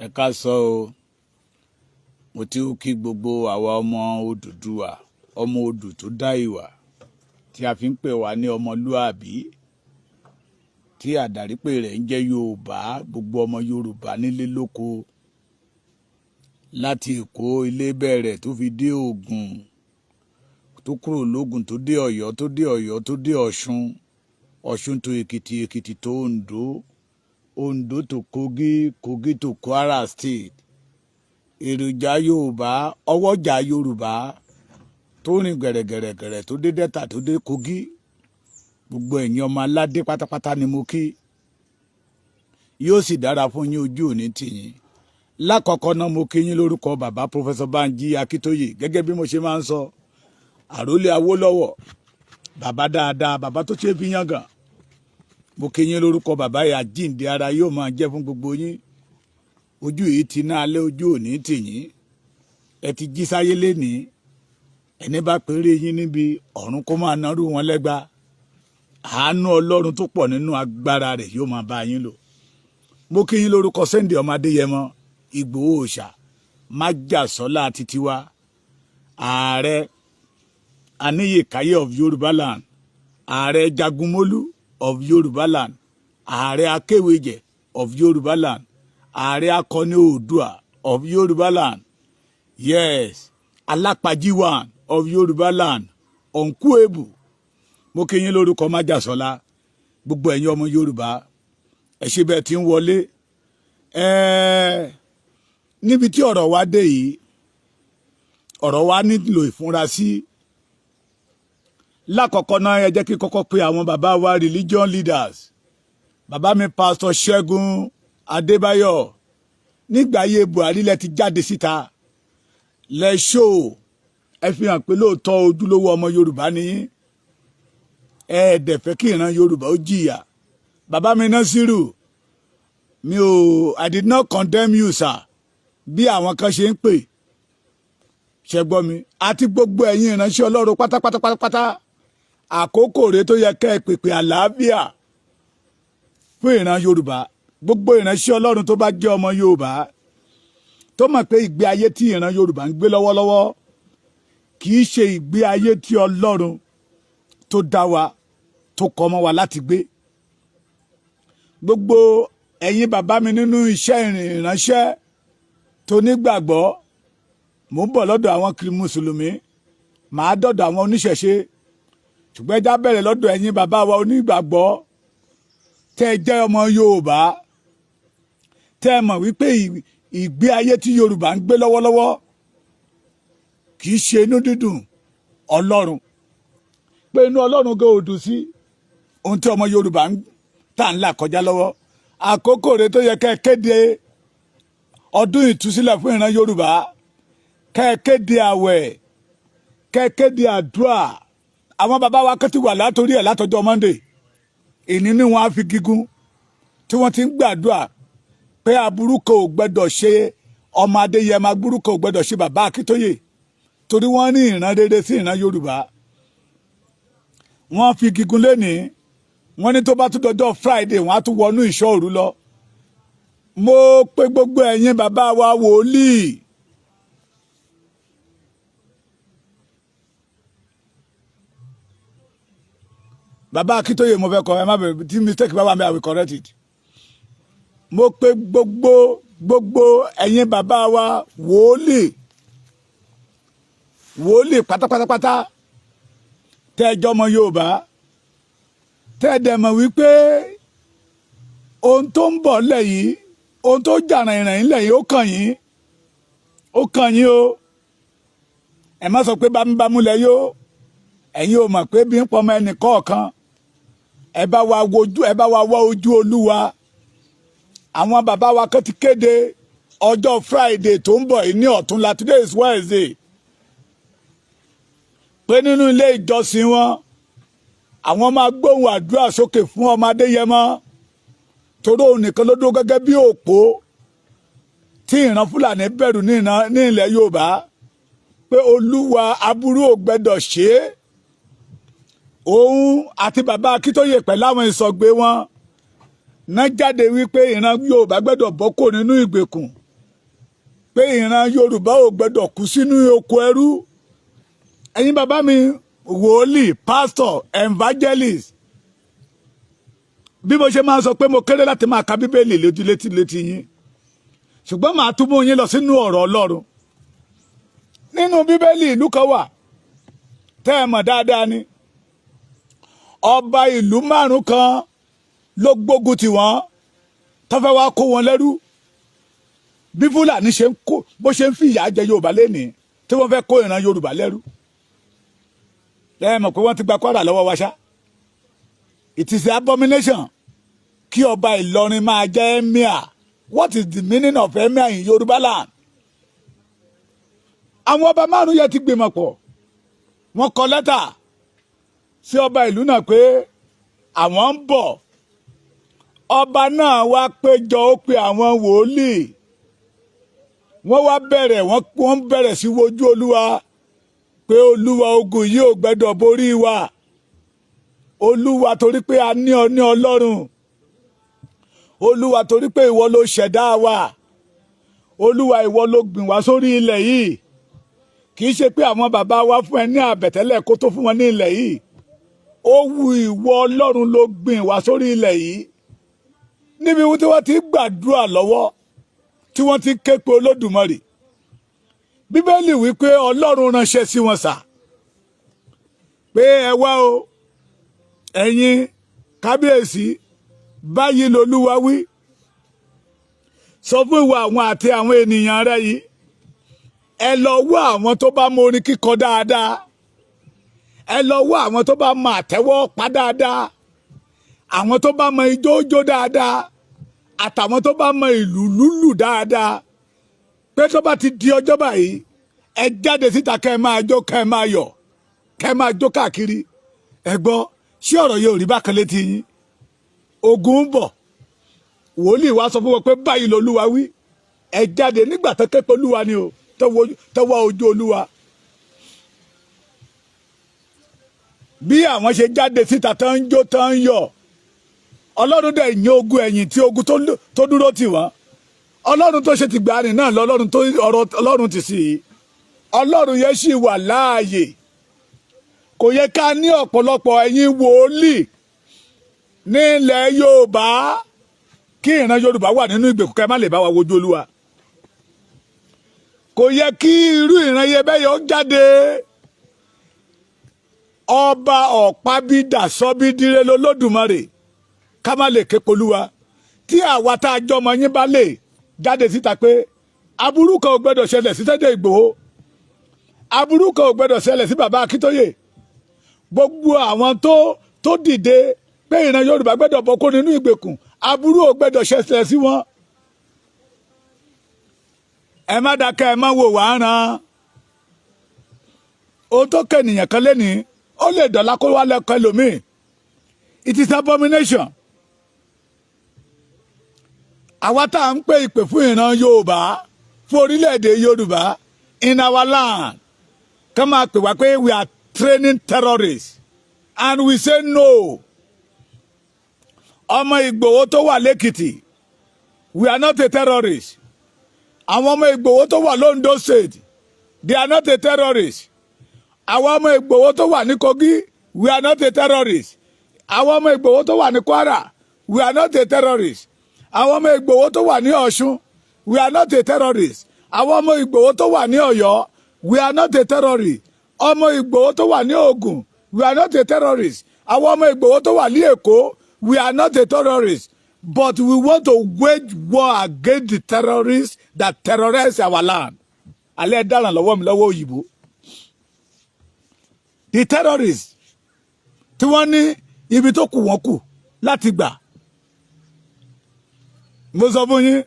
Ẹ káàsán o, mo ti ń kí gbogbo àwa ọmọ Odùduwà, ọmọ odù tó dá ìwà, tí a fi ń pè wá ní ọmọlúàbí, tí àdàrípè rẹ̀ ń jẹ́ Yorùbá, gbogbo ọmọ Yorùbá nílé lóko, láti Èkó ilé bẹ̀rẹ̀ tó fi dé Ògùn, tó kúrò lógùn tó dé Ọ̀yọ́, tó dé Ọ̀yọ́ tó dé Ọ̀ṣun, Ọ̀ṣun tó Èkìtì, Èkìtì tó Oǹdó, Oǹdó tó Kogi, Kogi tó Kwara State. Èròjà Yorùbá, ọwọ́jà Yorùbá tó rìn gẹ̀rẹ̀gẹ̀rẹ̀gẹ̀rẹ̀ tó dé Delta tó dé Kogi, gbogbo ẹ̀yin ọmọ aládé pátápátá ni mo kí. Yóò sì dára fún yín, ojú òní tì yín. Lákọ̀ọ́kọ́ náà mo kí yín lórúkọ bàbá Professor Banji Akintoye, gẹ́gẹ́ bí mo ṣe máa ń sọ, àrólé Awólọ́wọ̀, bàbá dáadáa, bàbá tó ṣe fi yangàn. Mo kí yín lórúkọ bàbá yìí, àjíǹde ara yóò máa jẹ́ fún gbogbo yín. Ojú yìí ti ná alẹ́, ojú òní tì yín. Ẹ ti jí sáyé lénìí, ẹni bá péré yín níbi ọ̀run kó máa narú wọn lẹ́gba. Àánú Ọlọ́run tó pọ̀ nínú agbára rẹ̀ yóò máa bá yín lò. Mo kí yín lórúkọ Sunday ọmọ Adéyẹmọ, Igboho Ooosssàá, májàsọ́lá titiwa, ààrẹ Aníyèkáyé of Yorùbá land, ààrẹ Jagunmólú of Yorùbá land, ààrẹ Akéwèjẹ of Yorùbá land, ààrẹ Akọni Oòduà of Yorùbá land, yes, Alápàjíwàn of Yorùbá land, Ọ̀nkúèbù. Mo kí yín lórúkọ májàsọ́lá, gbogbo ẹ̀yin ọmọ Yorùbá, ẹ ṣé bẹ́ẹ̀ tí ń wọlé. Níbi tí ọ̀rọ̀ wa dé yìí, ọ̀rọ̀ wa nílò ìfúnrasí. Lákọ̀ọ́kọ́ náà ẹ jẹ́ kí kọ́kọ́ pé àwọn bàbá wa religion leaders. Bàbá mi Pastor Ṣẹ́gun Adébáyọ̀, nígbà ayé Buhari lẹ ti jáde síta, lẹ ṣó ẹ fi hàn pé lóòótọ́ ojúlówó ọmọ Yorùbá ni yín. Ẹ dẹ̀ fẹ́ kí ìran Yorùbá ó jìyà. Bàbá mi Nasiru, I did not condemn you, sir, bí àwọn kan ṣe ń pè. Ṣé gbọ́ mi? Àti gbogbo ẹ̀yin ìránṣẹ́ Ọlọ́run pátápátápátá, àkókò rẹ̀ tó yẹ kẹ́ ẹ pèpè àlàáfíà fún ìran Yorùbá. Gbogbo ìránṣẹ́ Ọlọ́run tó bá jẹ́ ọmọ Yorùbá, tó mọ̀ pé ìgbé ayé tí ìran Yorùbá ń gbé lọ́wọ́lọ́wọ́ kì í ṣe ìgbé ayé tí Ọlọ́run tó dá wa, tó kọ mọ́ wa láti gbé. Gbogbo ẹ̀yin bàbá mi nínú iṣẹ́ ìránṣẹ́ tó nígbàgbọ́, mò ń bọ̀ lọ́dọ̀ àwọn Mùsùlùmí, màá dọ̀dọ̀ àwọn oníṣẹ̀ṣe, ṣùgbọ́n ẹjá bẹ̀rẹ̀ lọ́dọ̀ ẹ̀yin bàbá wa onígbàgbọ́ tẹ́ ẹ jẹ́ ọmọ Yorùbá, tẹ́ ẹ mọ̀ wípé ìgbé ayé tí Yorùbá ń gbé lọ́wọ́lọ́wọ́ kì í ṣe inú dídùn Ọlọ́run, pé inú Ọlọ́run gan ò dùn sí ohun tí ọmọ Yorùbá ń tà ń là kọjá lọ́wọ́. Àkókò rẹ̀ tó yẹ kẹ́ ẹ kéde ọdún ìtúsílẹ̀ fún ìran Yorùbá, kẹ́ ẹ kéde àwẹ̀, kẹ́ ẹ kéde àdúrà. Àwọn bàbá wa kan ti wà látòrí ẹ̀ látọjọ́ Monday, ìní ni wọ́n á fi gígùn tí wọ́n ti ń gbàdúrà pé aburú kan ò gbẹ́dọ̀ ṣe ọmọ Adéyẹmọ, aburú kan ò gbẹ́dọ̀ ṣe bàbá Akíntóyè, torí wọ́n ní ìran rere sí ìran Yorùbá. Wọ́n fi gígùn lénìí, wọ́n ní tó bá tún dọjọ́ Friday wọ́n á tún wọnú ìṣọ́ òru lọ. Mo pè gbogbo ẹ̀yin bàbá wa wòlíì, bàbá Akíntóyè mo fẹ́ kọ, ẹ má bẹ̀rẹ̀, tí mistake bá wà mí I will correct it. Mo pè gbogbo ẹ̀yin bàbá wa wòlíì pátápátápátá tẹ́ ẹ jẹ́ ọmọ Yorùbá, tẹ́ ẹ dẹ̀ mọ̀ wípé ohun tó ń bọ̀ lẹ̀ yìí, ohun tó jà rìnrìn lẹ̀ yìí ó kàn yín o. Ẹ má sọ pé bámúbámú lẹ yó, ẹ̀yin ò mọ̀ pé bí ń pọmọ ẹnì kọ̀ọ̀kan. Ẹ bá wa wá ojú Olúwa. Àwọn bàbá wa kan ti kéde ọjọ́ Friday tó ń bọ̀ yìí ní ọ̀túnla, today is Wednesday, pé nínú ilé ìjọsìn wọn àwọn máa gbóhùn àdúrà sókè fún ọmọ Adéyẹmọ, torí òun nìkan ló dúró gẹ́gẹ́ bí òpó tí ìran Fúlàní bẹ̀rù ní ilẹ̀ Yorùbá, pé Olúwa aburú ò gbẹ́dọ̀ ṣe é. Òun àti bàbá Akíntóyè pẹ̀lú àwọn ìsọ̀gbé wọn náà jáde wípé ìran Yorùbá gbẹ́dọ̀ bọ́ kò nínú ìgbèkùn pé ìran Yorùbá ò gbọdọ̀ kú sínú oko ẹrú. Ẹ̀yin bàbá mi wòlíì pastor evangelist bí mo ṣe máa sọ pé mo kéré láti máa ka Bíbélì létí yín ṣùgbọ́n màá tún mú yín lọ sínú ọ̀rọ̀ Ọlọ́run. Nínú Bíbélì ìlú kan wà tẹ́ ẹ mọ̀ dáadáa ni ọba ìlú 5 kan ló gbógun tì wọ́n tó fẹ́ wá kó wọn lẹ́rú bí Fúlàní ṣe ń kó bó ṣe ń fi ìyà jẹ Yorùbá lénìí tí wọ́n fẹ́ kó ìran Yorùbá lẹ́rú. Ẹ mọ̀ pé wọ́n ti gba Kwara lọ́wọ́ wa ṣá. It is an abomination kí ọba Ìlọrin máa jẹ́ emir. What is the meaning of emir in Yorùbá land? Àwọn ọba 5 yẹn ti gbìmọ̀ pọ̀ wọ́n kọ lẹ́tà sí ọba ìlú náà pé àwọn ń bọ̀. Ọba náà wá péjọ ó pe àwọn wòlíì wọ́n wá bẹ̀rẹ̀ wọ́n bẹ̀rẹ̀ sí wojú Olúwa pé Olúwa ogun yìí ò gbẹ́dọ̀ borí wa. Olúwa torí pé a ní ọ ní Ọlọ́run. Olúwa torí pé ìwọ ló ṣẹ̀dá wa. Olúwa ìwọ ló gbìn wá sórí ilẹ̀ yìí. Kì í ṣe pé àwọn bàbá wa fún ẹ ní àbẹ̀tẹ́lẹ̀ kó tó fún wọn ní ilẹ̀ yìí. Ó wu ìwọ Ọlọ́run ló gbìn wá sórí ilẹ̀ yìí. Níbi tí wọ́n ti gbàdúrà lọ́wọ́ tí wọ́n ti ké pe Olódùmarè. Bíbélì wí pé Ọlọ́run ránṣẹ́ sí wọn sà pé ẹ wá o ẹ̀yin kábíyèsí báyìí lolúwa wí sọ fún ìwọ àwọn àti àwọn ènìyàn rẹ yìí ẹ lọ wá àwọn tó bá mọ orin kíkọ dáadáa ẹ lọ wá àwọn tó bá mọ àtẹ́wọ́ pa dáadáa àwọn tó bá mọ ijó jó dáadáa àtàwọn tó bá mọ ìlú lúlù dáadáa pé tó bá ti di ọjọ́ báyìí ẹ jáde síta kẹ́ ẹ máa jó kẹ́ ẹ máa yọ̀ kẹ́ ẹ máa jó káàkiri ẹ gbọ́ ṣé ọ̀rọ̀ yóò rí bákan létí yín ogun ń bọ̀ wòlíì wá sọ fún wọn pé báyìí lolúwa wí ẹ jáde nígbà tó ké pe Olúwa ni o tó wá ojú Olúwa bí àwọn ṣe jáde síta tó ń jó tó ń yọ̀ Ọlọ́run dẹ̀ yín ogun ẹ̀yìn tí ogun tó dúró tì wọ́n Ọlọ́run tó ṣe ti gbani náà lọ́lọ́run tó ọ̀rọ̀ Ọlọ́run ti sí i Ọlọ́run yẹn sì wà láàyè kò yẹ ká ní ọ̀pọ̀lọpọ̀ ẹ̀yin wòlíì ní ilẹ̀ Yorùbá kí ìran Yorùbá wà nínú ìgbèkùn kẹ́ má lè bá wa wojú Olúwa kò yẹ kí irú ìran yẹn bẹ́ẹ̀ yóò jáde ọba ọ̀pábídà sọ́bídìrẹ́ lọ́lọ́dùmarè ká má lè ké pe Olúwa tí àwa tá a jọmọ yín bá lè jáde síta pé aburú kan ò gbọdọ̀ ṣẹlẹ̀ sí Sunday Igboho aburú kan ò gbọdọ̀ ṣẹlẹ̀ sí bàbá Akintoye gbogbo àwọn tó dìde pé ìran Yorùbá gbọdọ̀ bọ́ kó nínú ìgbèkùn aburú ò gbọdọ̀ ṣẹlẹ̀ sí wọn ẹ má dákẹ́ ẹ má wò wá ràn ohun tó kẹ́nìyàn kan lẹ́nìí ó lè dọ̀la kó wá lẹ́kọ̀ọ́ ẹlòmíì it is abomination àwa tá à ń pè ìpè fún ìran Yorùbá fún orílẹ̀-èdè Yorùbá in our land ká máa pè wá pé we are training terrorists and we say no ọmọ Ìgbòho tó wà lẹ́kìtì we are not a terrorist àwọn ọmọ Ìgbòho tó wà l'Ondo State they are not a terrorist àwọn ọmọ Ìgbòho tó wà ní Kogi we are not a terrorist àwọn ọmọ Ìgbòho tó wà ní Kwara we are not a terrorist àwọn ọmọ Ìgbòho tó wà ní Ọ̀ṣun we are not a terrorist àwọn ọmọ Ìgbòho tó wà ní Ọ̀yọ́ we are not a terrorist ọmọ Ìgbòho tó wà ní Ògùn we are not a terrorist àwọn ọmọ Ìgbòho tó wà ní Èkó we are not a terrorist but we want to wage war against the terrorists that terrorize our land alẹ́ dáràn lọ́wọ́ mi lọ́wọ́ òyìnbó the terrorists tí wọ́n ní ibi tó kù wọ́n kù láti gbà mo sọ fún yín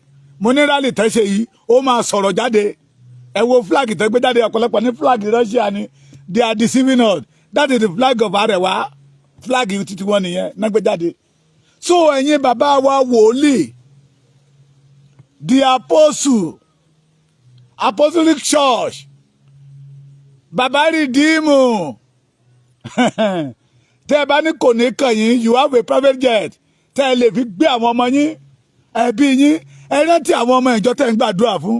mo ní rally tẹ́ ṣe yìí ó máa sọ̀rọ̀ jáde ẹ wo flag tẹ́ gbé jáde ọ̀pọ̀lọpọ̀ ní flag Russia ni they are deceiving us that is the flag of Arewa flag títí wọn nìyẹn náà gbé jáde so ẹ̀yin bàbá wa wòlíì the apostle apostolic church bàbá rìdíìmù tẹ́ ẹ bá ní kò ní kàn yín you have a private jet tẹ́ ẹ lè fi gbé àwọn ọmọ yín ẹbí yín ẹ rántí àwọn ọmọ ìjọ tẹ́ ń gbàdúrà fún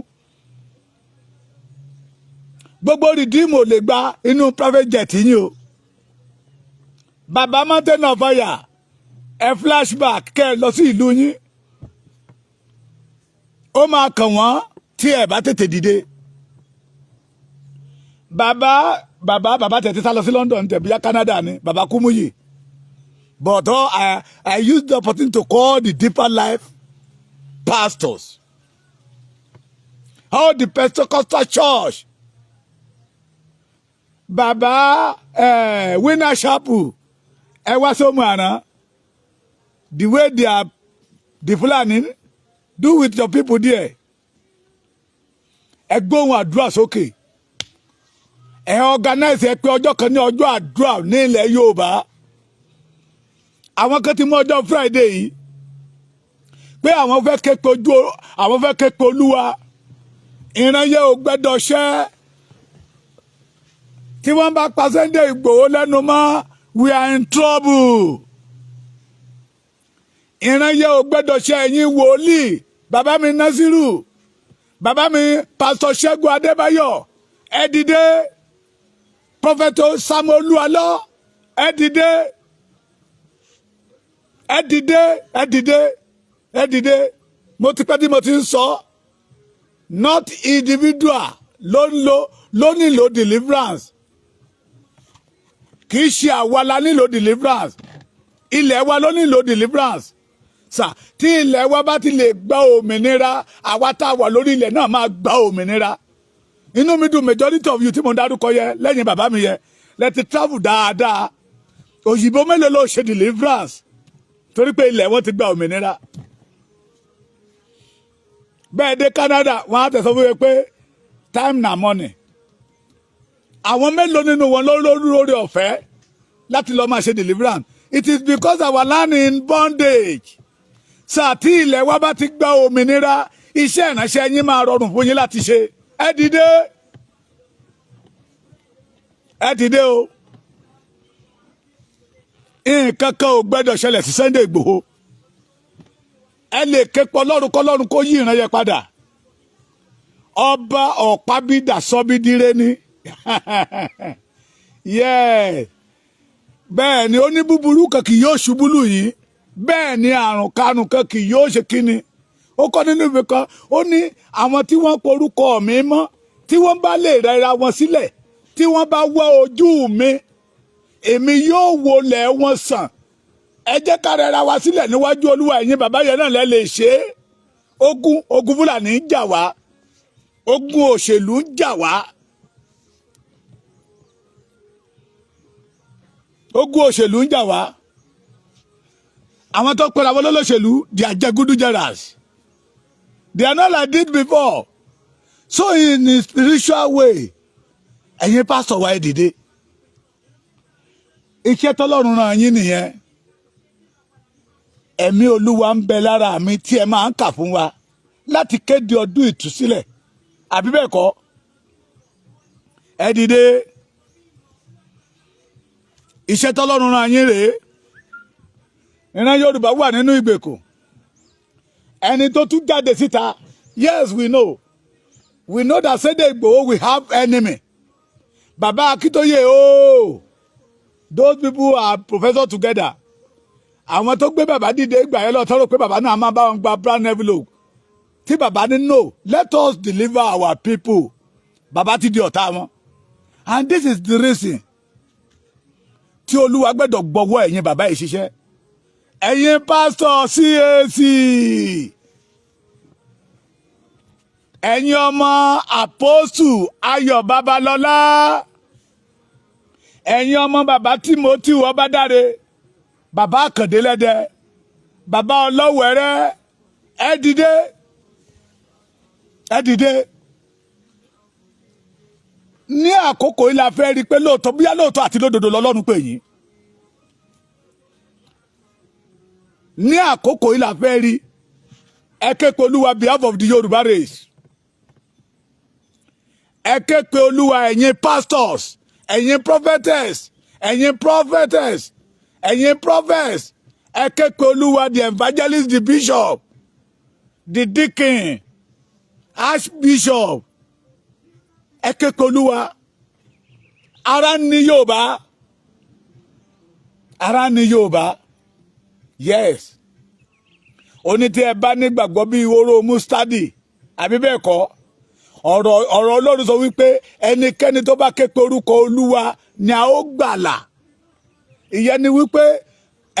gbogbo redeem ò lè gba inú private jet yín o bàbá mountain of fire ẹ flashback kẹ́ ẹ lọ sí ìlú yín ó máa kàn wọ́n tí ẹ bá tètè dìde bàbá tètè sá lọ sí London tẹ̀bíyá Canada ni bàbá Kúmúyì but I used the opportunity to call the deeper life pastors all the Pentecostal church bàbá winner chapel ẹ wá sómù àná the way they are the Fulani do with your people there ẹ gbóhùn àdúrà sókè ẹ organize ẹ pé ọjọ́ kan ní ọjọ́ àdúrà ní ilẹ̀ Yorùbá àwọn kan ti mú ọjọ́ Friday yìí pé àwọn fẹ́ ké pe Olúwa ìran yẹ ò gbẹ́dọ̀ ṣẹ́ tí wọ́n bá pa Sunday Igboho lẹ́nu mọ́ we are in trouble ìran yẹ ò gbẹ́dọ̀ ṣẹ́ ẹ̀yin wòlíì bàbá mi Nasiru bàbá mi Pastor Ṣẹ́gun Adébáyọ̀ ẹ dìde Prophet Samuel Oluwalo ẹ dìde ẹ dìde ẹ dìde ẹ dìde mo ti pẹ́ tí mo ti ń sọ not individual ló nílò deliverance kì í ṣe àwa la nílò deliverance ilẹ̀ wa ló nílò deliverance sà tí ilẹ̀ wa bá ti lè gba òmìnira àwa tá a wà lórí ilẹ̀ náà máa gba òmìnira inú mi dùn majority of you tí mo dárúkọ yẹ lẹ́yìn bàbá mi yẹ lẹ ti travel dáadáa òyìnbó mélòó ló ṣe deliverance torí pé ilẹ̀ wọn ti gba òmìnira bẹ́ẹ̀ dé Canada wọ́n á tẹ̀sán fún mi pé time na money àwọn mélòó nínú wọn lórí ọ̀fẹ́ láti lọ́ọ́ máa ṣe deliverance it is because our land in bondage sáà tí ilẹ̀ wa bá ti gba òmìnira iṣẹ́ ìránṣẹ́ yín máa rọrùn fún yín láti ṣe ẹ dìde o nǹkan kan ò gbẹ́dọ̀ ṣẹlẹ̀ sí Sunday Igboho ẹ lè ké pọ̀ lọ́run kọ́lọ́run kó yí ìran yẹn padà ọba ọ̀pábídà sọ́bídìrẹ́ ni bẹ́ẹ̀ ni ó ní búburú kan kì yóò ṣubú lù yín bẹ́ẹ̀ ni àrùn karùn kan kì yóò ṣe kíni ó kọ́ nínú ìwé kan ó ní àwọn tí wọ́n porúkọ mi mọ́ tí wọ́n bá lè rẹra wọn sílẹ̀ tí wọ́n bá wá ojú mi èmi yóò wọlé wọn sàn ẹ jẹ́ ká rẹra wa sílẹ̀ níwájú Olúwa ẹ̀yin bàbá yẹn náà lè ṣe é ogun Fúlàní ń jà wá ogun òṣèlú ń jà wá ogun òṣèlú ń jà wá àwọn tó pera wọn lọ́lọ́ṣèlú they are jagudujaras they are not like this before so in a spiritual way ẹ̀yin pásítọ̀ wa ẹ dìde iṣẹ́ tọ́lọ́run rán yín nìyẹn ẹ̀mí Olúwa ń bẹ lára mi tí ẹ máa ń kà fún wa láti kéde ọdún ìtúsílẹ̀ àbí bẹ́ẹ̀ kọ́ ẹ dìde iṣẹ́ tọ́lọ́run rán yín rèé ìran Yorùbá wà nínú ìgbèkùn ẹni tó tún jáde síta yes we know that Sunday Igboho we have enemy bàbá Akintoye ooo those people are professor together àwọn tó gbé bàbá dìde ìgbà yẹn lọ tọrọ pé bàbá náà máa bá wọn gba brown envelope tí bàbá ní no let us deliver our people bàbá ti di ọ̀tá wọn and this is the reason tí Olúwa gbẹ́dọ̀ gbọ́wọ́ ẹ̀yin bàbá yìí ṣiṣẹ́ ẹ̀yin pásítọ̀ CAC ẹ̀yin ọmọ àpọ́sù Ayọ̀ Babalọ́lá ẹ̀yin ọmọ bàbá Timothy Ọbádáre bàbá Àkàndé Lẹ́dẹ bàbá Ọlọ́wẹ̀rẹ́ ẹ dìde ní àkókò yìí la fẹ́ rí i pé lóòótọ́ bóyá lóòótọ́ àti lódodo lọ́lọ́run pè yín ní àkókò yìí la fẹ́ rí ẹ ké pe Olúwa behalf of the Yorùbá race ẹ ké pe Olúwa ẹ̀yin pastors ẹ̀yin prophetess ẹ̀yin prophetess ẹ̀yin prophets ẹ ké pe Olúwa the evangelist the bishop the deacon archbishop ẹ ké pe Olúwa. Ara ni Yorùbá. Ara ni Yorùbá. Yes. Oni tí ẹ bá nígbàgbọ́ bí ìwóró mustadi àbí bẹ́ẹ̀ kọ́. Ọ̀rọ̀ Ọlọ́run sọ wípé ẹnikẹ́ni tó bá ké pe orúkọ Olúwa ni a ó gbàlà. Ìyẹn ni wípé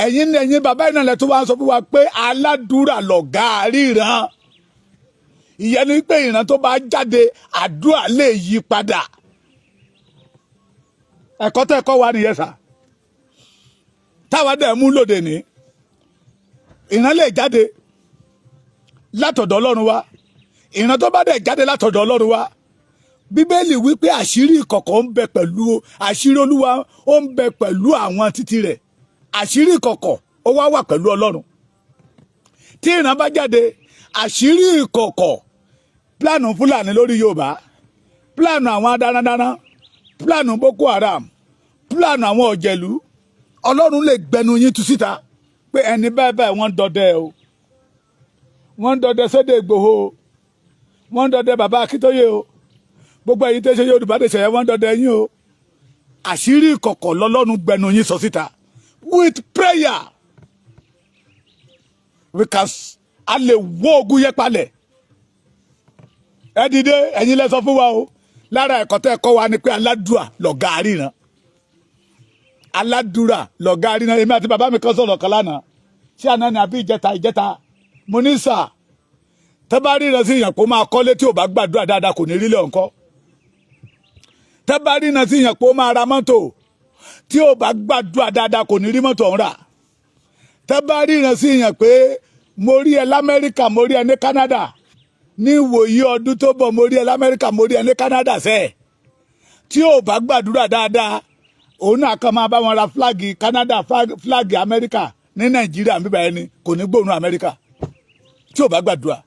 ẹ̀yin bàbá ìnàlẹ̀ tó wá sọ fún wa pé aládùúrà lọ̀gá ríran. Ìyẹn ni wípé ìran tó bá jáde àdúrà lè yí padà. Ẹ̀kọ́ tẹ́ kọ́ wa nìyẹn sà. Táwa dẹ̀ mú lòdì ní. Ìran lè jáde látọ̀dọ̀ Ọlọ́run wa. Ìran tó bá dẹ̀ jáde látọ̀dọ̀ Ọlọ́run wa. Bíbélì wípé àṣírí ìkọ̀kọ̀ ń bẹ pẹ̀lú àṣírí Olúwa ó ń bẹ pẹ̀lú àwọn títí rẹ̀. Àṣírí ìkọ̀kọ̀ ó wà pẹ̀lú Ọlọ́run. Tí ìran bá jáde àṣírí ìkọ̀kọ̀ pílánù Fúlàní lórí Yorùbá, pílánù àwọn adáradára, pílánù Boko Haram, pílánù àwọn ọ̀jẹ̀lú, Ọlọ́run lè gbẹnu yín tú síta pé ẹni báyìí wọ́n ń dọdẹ o. Wọ́n ń dọdẹ sédè Igboho o. Wọ́n ń dọdẹ bàbá Akintoye o. Gbogbo ẹ̀yin tẹ́ ṣe Yorùbá lè ṣẹ̀yẹ wọ́n ń dọdẹ yín o. Àṣírí ìkọ̀kọ̀ lọ́lọ́run gbẹnu yín sọ síta. With prayer a lè wó ogun yẹn palẹ̀. Ẹ dìde ẹ̀yin lẹ sọ fún wa o. Lára ẹ̀kọ́ tẹ́ kọ́ wa ni pé aládùúrà lọ̀gá ríran. Aládùúrà lọ̀gá ríran. Èmi àti bàbá mi kan sọ̀rọ̀ kan lánàá. Ṣé àná ni àbí ìjẹta? Mo ní sà. Tẹ́ bá ríran sí ìyàn pé ó máa kọ́lé tí ò bá gbàdúrà dáadáa kò ní rí lé ọ̀nkọ́. Tẹ́ bá ríran sí ìyàn pé ó máa ra mọ́tò tí ò bá gbàdúrà dáadáa kò ní rí mọ́tò ọ̀hún rà. Tẹ́ bá ríran sí ìyàn pé mo rí ẹ l'Amẹ́ríkà mo rí ẹ ní Canada ní ìwòyí ọdún tó bọ̀ mo rí ẹ l'Amẹ́ríkà mo rí ẹ ní Canada sẹ́ẹ̀. Tí ò bá gbàdúrà dáadáa òun náà kan máa bá wọn ra fúláàgì Canada fúláàgì Amẹ́ríkà ní Nàìjíríà bíbá ẹni kò ní gbóòórùn Amẹ́ríkà. Tí ò bá gbàdúrà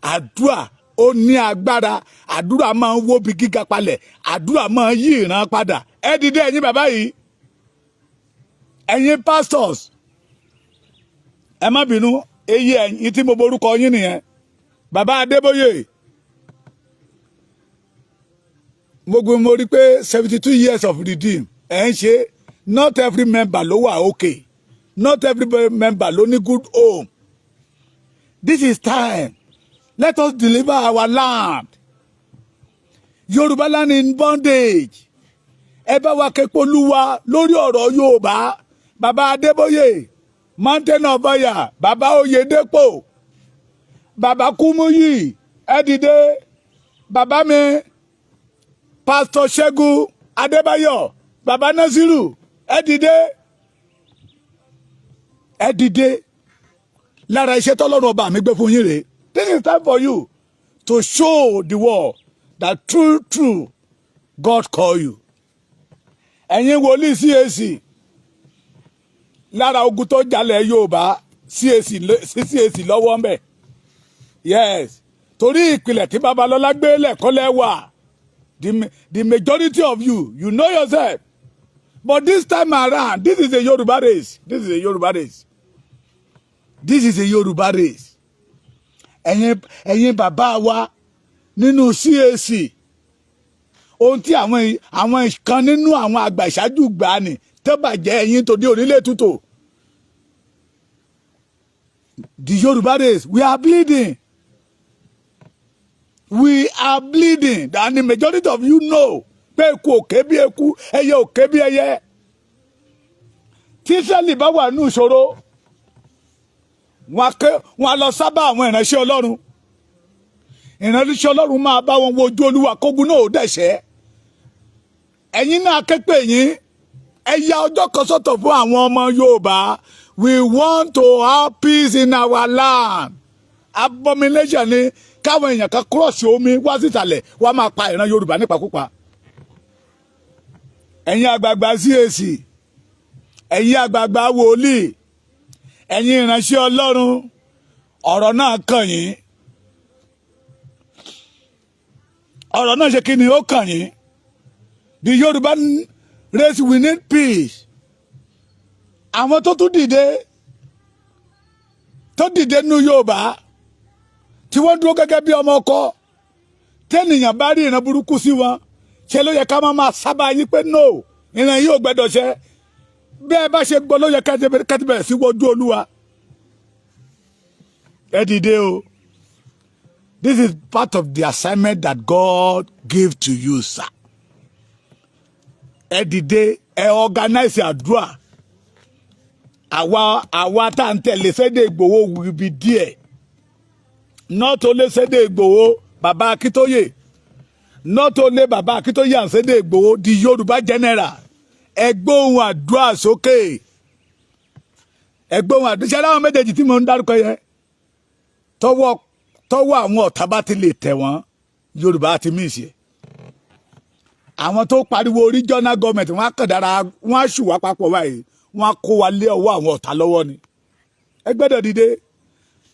àdúrà ó ní agbára. Àdúrà máa ń wó bí gíga palẹ̀. Àdúrà máa ń yí ìran padà. Ẹ dìde ẹ̀yin bàbá yìí. Ẹ̀yin pastors. Ẹ má bínú. Èyí ẹ̀yin tí mo borúkọ yín nìyẹn. Bàbá Adébóyè. Mo rí pé 72 years of redeem. Ẹ ń ṣe. Not every member ló wà okay. Not every member ló ní good home. This is time. Let us deliver our land. Yorùbá land in bondage. Ẹ bá wa ké pe Olúwa lórí ọ̀rọ̀ Yorùbá. Bàbá Adébóyè, Mountain of Fire, Bàbá Oyèdépò, Bàbá Kúmúyì, ẹ dìde. Bàbá mi, Pastor Ṣẹ́gun Adébáyọ̀, Bàbá Nasiru, ẹ dìde. Ẹ dìde. Lára iṣẹ́ tọ́lọ́run ọba mi gbé fún yín rèé. This is time for you to show the world that true God call you. Ẹ̀yin wòlíì CAC lára ogun tó jalè Yorùbá CAC lọ́wọ́ ń bẹ̀. Yes. Torí ìpìlẹ̀ tí Babalọ́lá gbé lẹ́kọ́lẹ́ wà. The majority of you know yourself. But this time around, this is a Yoruba race. This is a Yoruba race. This is a Yoruba race. Ẹ̀yin bàbá wa nínú CAC. Ohun tí àwọn kan nínú àwọn àgbà ìṣáájú gbà ní tó bàjẹ́ ẹ̀yin tó dé orílẹ̀ tútò. The Yoruba race, we are bleeding. We are bleeding. And the majority of you know pé eku òkè bí eku, ẹyẹ òkè bí ẹyẹ. Tí Ísírẹ́lì bá wà nínú ìṣòro, wọ́n lọ sábà àwọn ìránṣẹ́ Ọlọ́run. Ìránṣẹ́ Ọlọ́run máa bá wọn wojú Olúwa kógun náà ó dẹ̀ṣẹ́. Ẹ̀yin náà ké pè yín. Ẹ ya ọjọ́ kan sọ́tọ̀ fún àwọn ọmọ Yorùbá. We want to have peace in our land. Abomination ni káwọn èèyàn kan cross omi wá sísàlẹ̀ wá máa pa ìran Yorùbá nípakúpa. Ẹ̀yin àgbààgbà CAC, ẹ̀yin àgbààgbà wòlíì, ẹ̀yin ìránṣẹ́ Ọlọ́run, ọ̀rọ̀ náà kàn yín. Ọ̀rọ̀ náà ṣe kí ni ó kàn yín. The Yoruba race, we need peace. Àwọn tó tún dìde nínú Yorùbá tí wọ́n dúró gẹ́gẹ́ bí ọmọ ọkọ tẹ́nìyàn bá rí ìran burúkú sí wọn ṣe ló yẹ ká máa sábà yín pé no ìran yìí ò gbẹ́dọ̀ ṣẹ bí ẹ bá ṣe gbọ́ ló yẹ kẹ́tì bẹ̀rẹ̀ sí wojú Olúwa ẹ dìde o. This is part of the assignment that God gave to you, sir. Ẹ dìde, ẹ organize Adura. Àwa tá ń tẹ̀lé Sunday Igboho will be there. Not only Sunday Igboho, Baba Akintoye. Not only Baba Akintoye and Sunday Igboho, the Yoruba general. Ẹ gbóhùn Adura sókè. Ẹ gbóhùn Adura. Ṣé àwọn méjèèjì tí mo ń dárúkọ yẹn? Tọwọ́ àwọn ọ̀tá bá ti lè tẹ̀ wọ́n Yorùbá ti mí ṣe. Àwọn tó pariwo regional government wọ́n á kàn dára wọ́n á ṣùwà papọ̀ báyìí wọ́n á kó wa lé ọwọ́ àwọn ọ̀tá lọ́wọ́ ni. Ẹ gbọ́dọ̀ dìde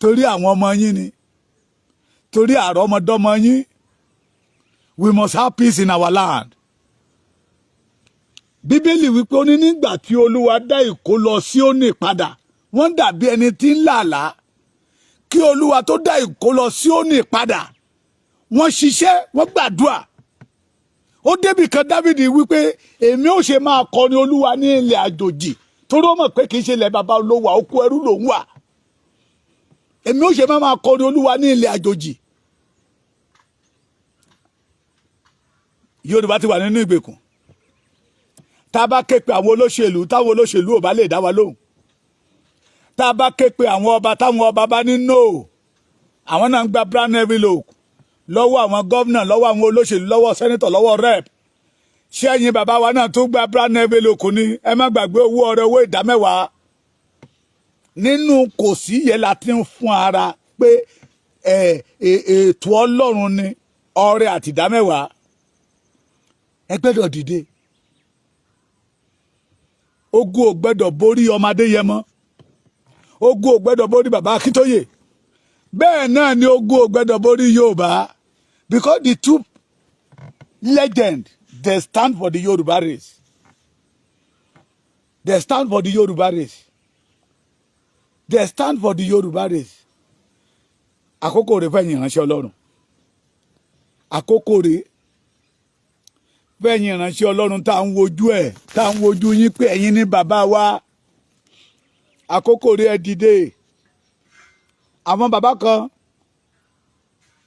torí àwọn ọmọ yín ni torí àrọ́mọdọ́mọ yín. We must have peace in our land. Bíbélì wípé ó ní nígbà tí Olúwa dá ìkó lọ Síónì padà wọ́n dàbí ẹni tí ń làálàá. Kí Olúwa tó dá ìkó lọ Síónì padà wọ́n ṣiṣẹ́ wọ́n gbàdúrà. Ó débì kan Dávìdì wípé èmi ò ṣe máa kọrin Olúwa ní ilẹ̀ àjòjì torí ó mọ̀ pé kì í ṣe ilẹ̀ baba olówó oko ẹrú lòún wà. Èmi ò ṣe máa kọrin Olúwa ní ilẹ̀ àjòjì. Yorùbá ti wà nínú ìgbèkùn. Tá a bá ké pe àwọn olóṣèlú táwọn olóṣèlú ò bá lè dá wa lóhùn. Tá a bá ké pe àwọn ọba táwọn ọba bá ní no àwọn náà ń gba brown envelope lọ́wọ́ àwọn gómìnà lọ́wọ́ àwọn olóṣèlú lọ́wọ́ sẹ́nitọ̀ lọ́wọ́ rep ṣé ẹ̀yin bàbá wa náà tó gba brown envelope ni ẹ má gbàgbé owó ọrẹ owó ìdámẹ́wàá nínú kò sí yẹ la ti ń fún ara pé ètò Ọlọ́run ni ọrẹ àti ìdámẹ́wàá ẹ gbẹ́dọ̀ dìde ogun ò gbẹ́dọ̀ borí ọmọdé yẹ mọ́. Ogun ò gbẹ́dọ̀ borí Baba Akintoye. Bẹ́ẹ̀ náà ni ogun ò gbẹ́dọ̀ borí Yorùbá. Because the two legends, they stand for the Yoruba race. They stand for the Yoruba race. They stand for the Yoruba race. Àkókò rẹ̀ fẹ́yìn ìránṣẹ́ Ọlọ́run. Àkókò rẹ̀ fẹ́yìn ìránṣẹ́ Ọlọ́run tá à ń wojú ẹ̀ tá à ń wojú yín pé ẹ̀yin ní bàbá wa. Àkókò rẹ̀ ẹ dìde àwọn bàbá kan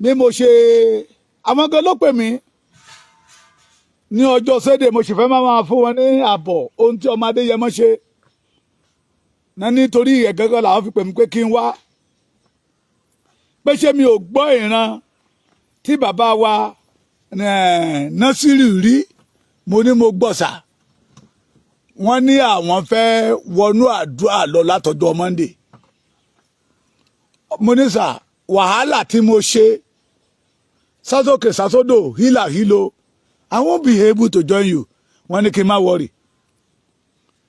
bí mo ṣe àwọn gan ló pè mí ní ọjọ́ Sunday mo sì fẹ́ máa fún wọn ní àbọ̀ ohun tí ọmọ Adéyẹmọ ṣe náà nítorí ẹ̀gẹ́gẹ́ làwọn fi pè mí pé kí n wá pé ṣé mi ò gbọ́ ìran tí bàbá wa Násírì rí mo ní mo gbọ́ sà. Wọ́n ní àwọn fẹ́ wọnú àdúrà lọ látọjọ́ Monday. Mo ní sà wàhálà tí mo ṣe sásókè sásódò hílà hílo I won't be able to join you. Wọ́n ní kí n má worry.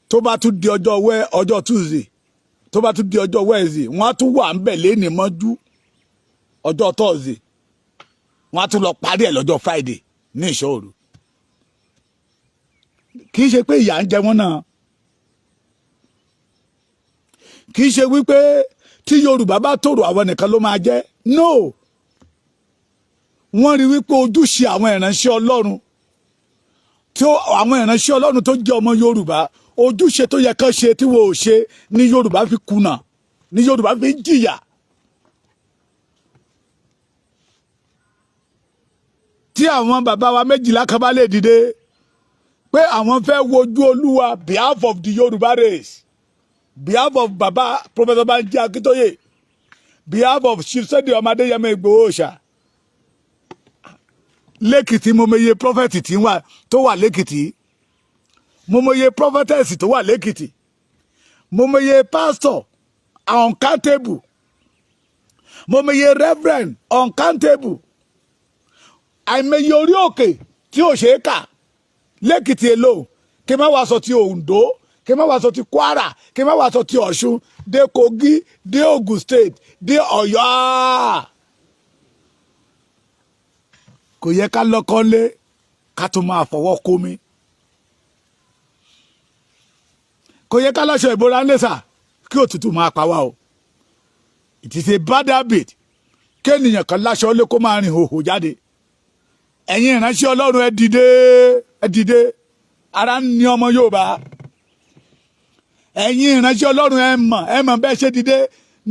Tó bá tún di ọjọ́ Tuesday tó bá tún di ọjọ́ Wednesday wọ́n á tún wà ń bẹ̀ léni mọ́jú ọjọ́ Thursday wọ́n á tún lọ parí ẹ̀ lọ́jọ́ Friday ní ìṣòro. Kì í ṣe pé ìyà ń jẹ wọ́n náà. Kì í ṣe wípé tí Yorùbá bá tòrò àwọn nìkan ló máa jẹ́. No. Wọ́n rí wípé ojúṣe àwọn ìránṣẹ́ Ọlọ́run tí àwọn ìránṣẹ́ Ọlọ́run tó jẹ́ ọmọ Yorùbá ojúṣe tó yẹ kán ṣe tí wọ́n ò ṣe ní Yorùbá fi kùnà ní Yorùbá fi ń jìyà. Tí àwọn bàbá wa méjìlá kan bá lè dìde pé àwọn fẹ́ wojú Olúwa behalf of the Yoruba race behalf of Baba Professor Banji Akintoye behalf of Chief Sunday Adéyẹmọ Igboho Ooossssaaa lẹ́kìtì mo meye prophet tó wà lẹ́kìtì mo meye prophetess tó wà lẹ́kìtì mo meye pastor uncountable mo meye reverend uncountable àìmọye orí òkè tí ò ṣe é kà lẹ́kìtì èlò kí n má wá sọ ti Ondo kí n má wá sọ ti Kwara kí n má wá sọ ti Ọ̀ṣun dé Kogi dé Ogun State dé Ọ̀yọ́. Kò yẹ ká lọ́kọ́lé ká tó máa fọwọ́ kó mi. Kò yẹ ká lọ́ṣọ ìbora ńlẹ̀ sà kí òtútù máa pa wá o. It is a bad habit kéènìyàn kan láṣọ lé kó máa rìn hòhò jáde. Ẹ̀yin ìránṣẹ́ Ọlọ́run ẹ dìde ara ń ní ọmọ Yorùbá. Ẹ̀yin ìránṣẹ́ Ọlọ́run ẹ mọ̀ bẹ́ẹ̀ ṣe dìde.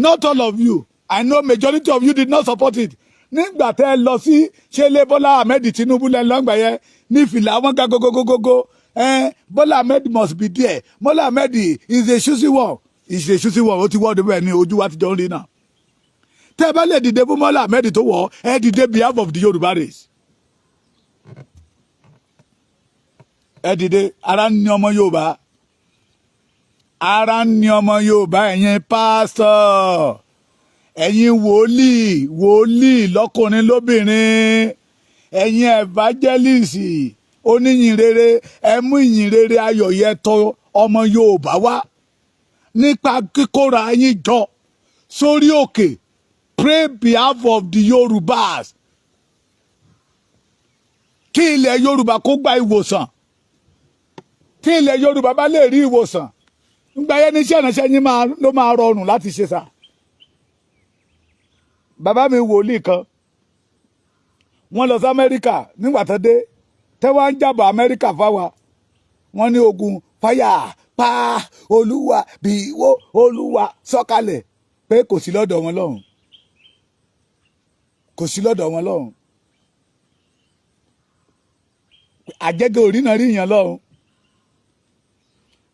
Not all of you, I know majority of you did not support it. Nígbà tẹ́ ẹ lọ sí ṣẹlẹ̀ Bọ́lá Ahmed Tinubu lẹ́lọ́gbà yẹn ní fìlà wọn ga gogogogogo. Bọ́lá Ahmed must be there. Bọ́lá Ahmed is a choosy one. Is a choosy one. Ó ti wọ́ọ̀dù bẹ́ẹ̀ ni ojú wa ti jọ ń rí náà. Tẹ́ ẹ bá lè dìde fún Bọ́lá Ahmed tó wọ̀ ẹ dìde behalf of the Yorùbá race. Ẹ dìde ara ń ní ọmọ Yorùbá. Ara ń ní ọmọ Yorùbá ẹ̀yin pásítọ̀. Ẹ̀yin wòlíì lọ́kùnrin lóbìnrin. Ẹ̀yin evangelist oníyìnrere ẹ mú ìyìnrere ayọ̀ yẹ tọ̀ ọmọ Yorùbá wá nípa kíkóra yín jọ sórí òkè. Pray behalf of the Yorùbás. Kí ilẹ̀ Yorùbá kó gba ìwòsàn. Kí ilẹ̀ Yorùbá bá lè rí ìwòsàn. Nígbà yẹn ní iṣẹ́ ìránṣẹ́ yín ló máa rọrùn láti ṣe sá. Bàbá mi wòlíì kan wọ́n lọ sí Amẹ́ríkà nígbà tó dé tẹ́wọ́ ń jàbọ̀ Amẹ́ríkà fáwa wọ́n ní ogun fáyà pa Olúwa bíwó Olúwa sọ̀kalẹ̀ pé kò sí lọ́dọ̀ wọn lọ́hùn. Kò sí lọ́dọ̀ wọn lọ́hùn. Àjẹgẹ òrìnà rí yàn lọ́hùn.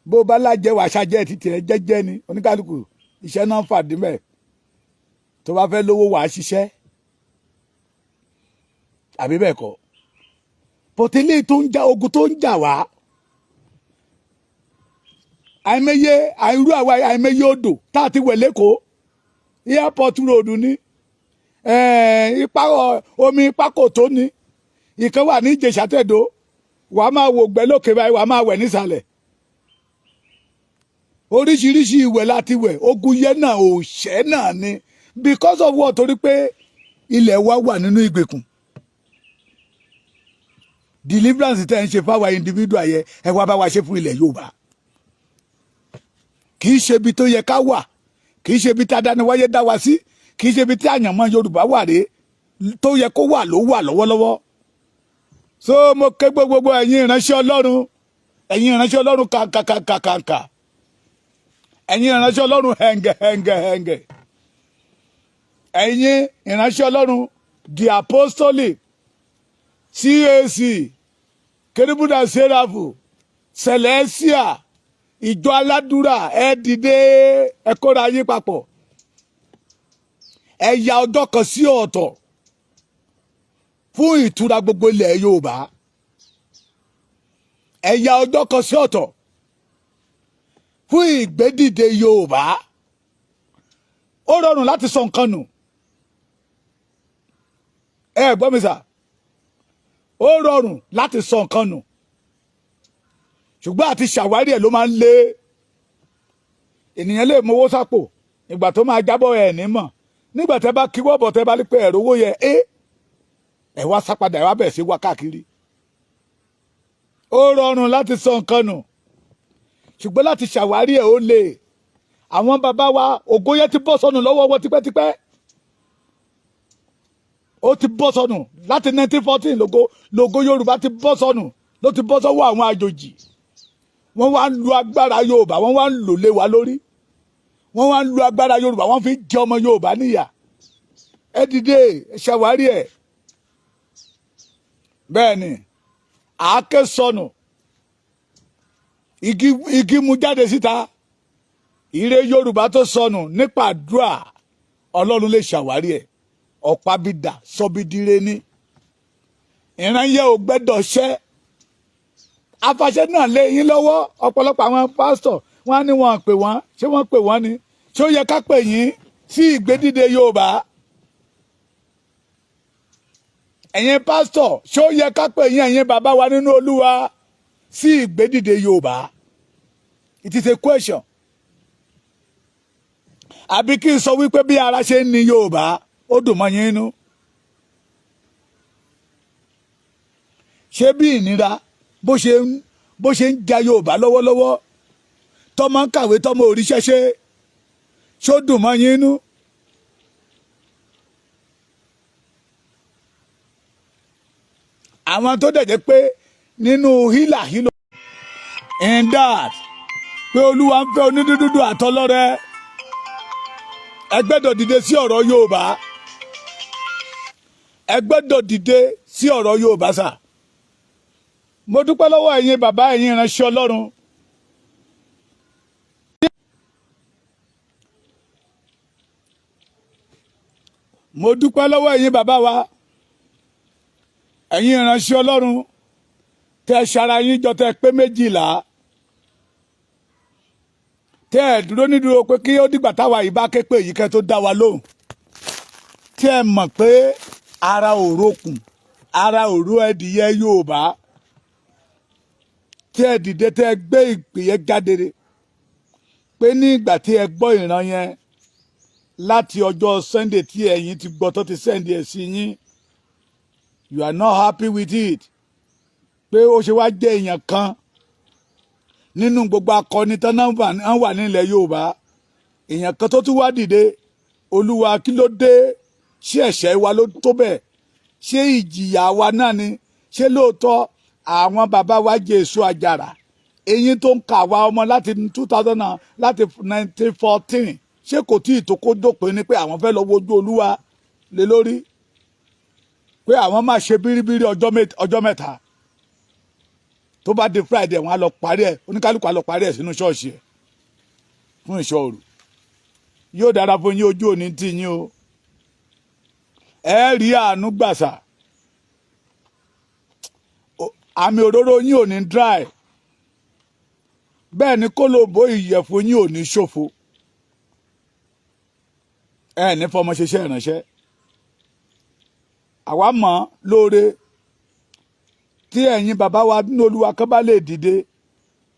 Bó bá lájẹ wàṣà jẹ́ títì ẹ jẹ́jẹ́ ni oníkálukú iṣẹ́ náà fàdí mẹ́. Tó bá fẹ́ lówó wàá ṣiṣẹ́. Àbí bẹ́ẹ̀ kọ́. Pọ̀tẹ́lẹ̀ tó ń jà ogun tó ń jà wá. Àìmọye àìrú àwa àìmọye odò tá a ti wẹ̀ lẹ́kọ̀ọ́. Airport road ni. Omi pákó tó ní. Ìkan wà ní Ìjẹ̀ṣà Tẹ̀dó. Wàá máa wò gbẹ́ lókè báyìí wàá máa wẹ̀ nísàlẹ̀. Oríṣiríṣi ìwẹ̀ láti wẹ̀ ogun yẹn náà òṣẹ́ náà ni because of what torí pé ilẹ̀ wa wà nínú ìgbèkùn. Deliverance tẹ́ ń ṣe fáwa individual yẹ ẹ wá bá wa ṣe fún ilẹ̀ Yorùbá. Kì í ṣe ibi tó yẹ ká wà kì í ṣe ibi tí adániwáyé dá wa sí kì í ṣe ibi tí àyànmọ́ Yorùbá wà rèé tó yẹ kó wà ló wà lọ́wọ́lọ́wọ́. So mo ké gbogbo ẹ̀yin ìránṣẹ́ Ọlọ́run kàǹkà. Ẹ̀yin ìránṣẹ́ Ọlọ́run hẹ̀ǹgẹ̀. Ẹ̀yin ìránṣẹ́ Ọlọ́run the apostolic CAC Kérúbù and Séráfù Celestia ìjọ aládùúrà ẹ dìde ẹ kóra yín papọ̀. Ẹ ya ọjọ́ kan sí ọ̀tọ̀ fún ìtura gbogbo ilẹ̀ Yorùbá. Ẹ ya ọjọ́ kan sí ọ̀tọ̀ fún ìgbédìde Yorùbá. Ó rọrùn láti sọ nǹkan nù. Ẹ gbọ́ mi sà. Ó rọrùn láti sọ nǹkan nù. Ṣùgbọ́n àti ṣàwárí ẹ̀ ló máa ń lé. Ènìyàn lè mowó sápò ìgbà tó máa jábọ̀ ẹ̀ ní mọ̀. Nígbà tẹ́ bá kíwọ́ bọ̀ tẹ́ bá rí pé ẹ̀rọ owó yẹ ẹ wá sápadà ẹ wá bẹ̀rẹ̀ sí wá káàkiri. Ó rọrùn láti sọ nǹkan nù. Ṣùgbọ́n láti ṣàwárí ẹ̀ ó lè. Àwọn bàbá wa ògo yẹn ti bọ́ sọnù lọ́wọ́ wọn tipẹ́tipẹ́. Ó ti bọ́ sọnù láti 1914 lógo Yorùbá ti bọ́ sọnù ló ti bọ́ sọ́wọ́ àwọn àjòjì. Wọ́n wá ń lu agbára Yorùbá wọ́n wá ń lò lé wa lórí. Wọ́n wá ń lu agbára Yorùbá wọ́n fi jẹ ọmọ Yorùbá níyà. Ẹ dìde ẹ ṣàwárí ẹ̀. Bẹ́ẹ̀ ni àáké sọnù. Igi mú jáde síta. Ire Yorùbá tó sọnù nípa àdúrà Ọlọ́run lè ṣàwárí ẹ̀. Ọ̀pábídà sọ́bídìrẹ́ ní. Ìran yẹ ò gbẹ́dọ̀ ṣẹ́. Afàṣẹ náà lé yín lọ́wọ́ ọ̀pọ̀lọpọ̀ àwọn pásítọ̀ wọ́n á ní wọn pè wọ́n ṣé wọ́n pè wọ́n ni. Ṣé ó yẹ ká pè yín sí ìgbédìde Yorùbá? Ẹ̀yin pásítọ̀ ṣé ó yẹ ká pè yín ẹ̀yin bàbá wa nínú Olúwa sí ìgbédìde Yorùbá? It is a question. Àbí kí n sọ wípé bí ara ṣe ń ní Yorùbá ó dùn mọ́ yín inú. Ṣé bí ìnira bó ṣe ń ja Yorùbá lọ́wọ́lọ́wọ́ tọ́mọ ń kàwé tọ́mọ ò ríṣẹ́ ṣe ṣó dùn mọ́ yín inú. àwọn tó dẹ̀ jẹ́ pé nínú hílàhílò in that pé olúwa ń fẹ́ onídúdúdú àtọlọ́rẹ́ ẹ gbọ́dọ̀ dìde sí ọ̀rọ̀ Yorùbá ẹ gbọ́dọ̀ dìde sí ọ̀rọ̀ Yorùbá sà mo dúpẹ́ lọ́wọ́ ẹ̀yin bàbá ẹ̀yin ìránṣẹ́ Ọlọ́run mo dúpẹ́ lọ́wọ́ ẹ̀yin bàbá wa ẹ̀yin ìránṣẹ́ Ọlọ́run tẹ́ ṣara yín jọ tẹ́ pé 12 tẹ́ ẹ̀ dúró nídúró pé kí ó dìgbà táwa yìí bá ké pé èyí kẹ́ tó dá wa lóhùn tí ẹ mọ̀ pé ara òrokùn ara òró ẹdìyẹ Yorùbá tí ẹ dìde tẹ́ ẹ gbé ìpè yẹn jáde pé ní ìgbà tí ẹ gbọ́ ìran yẹn láti ọjọ́ Sunday tí ẹ̀yin ti gbọ́ tó ti sẹ́ndì ẹ̀ sí yín you are not happy with it pé ó ṣe wá jẹ́ èèyàn kan nínú gbogbo akọni tán náà wà nílẹ̀ Yorùbá èèyàn kan tó tún wá dìde Olúwa kí ló dé ṣé ẹ̀ṣẹ̀ wa ló tó bẹ́ẹ̀ ṣé ìjìyà wa náà ni ṣé lóòótọ́ àwọn bàbá wa jẹ èso àjàrà eyín tó ń kà wá ọmọ láti 2000 láti 1914 ṣé kò tí ì tó kó dópin ni pé àwọn fẹ́ lọ wojú Olúwa lé lórí pé àwọn máa ṣe bíríbírí ọjọ́ mẹ́ta tó bá di Friday wọn á lọ parí ẹ̀ oníkálùkù á lọ parí ẹ̀ sínú ṣọ́ọ̀ṣì ẹ̀ fún ìṣọ́ òru yóò dára fún yín ojú òní tì yín o ẹ rí àánú gbàsà àmì òróró yín ò ní dry bẹ́ẹ̀ ni kólòbó ìyẹ̀fun yín ò ní ṣòfò ẹ ní fọmọ ṣiṣẹ́ ìránṣẹ́ àwa mọ̀ lóore tí ẹ̀yin bàbá wa nínú Olúwa kan bá lè dìde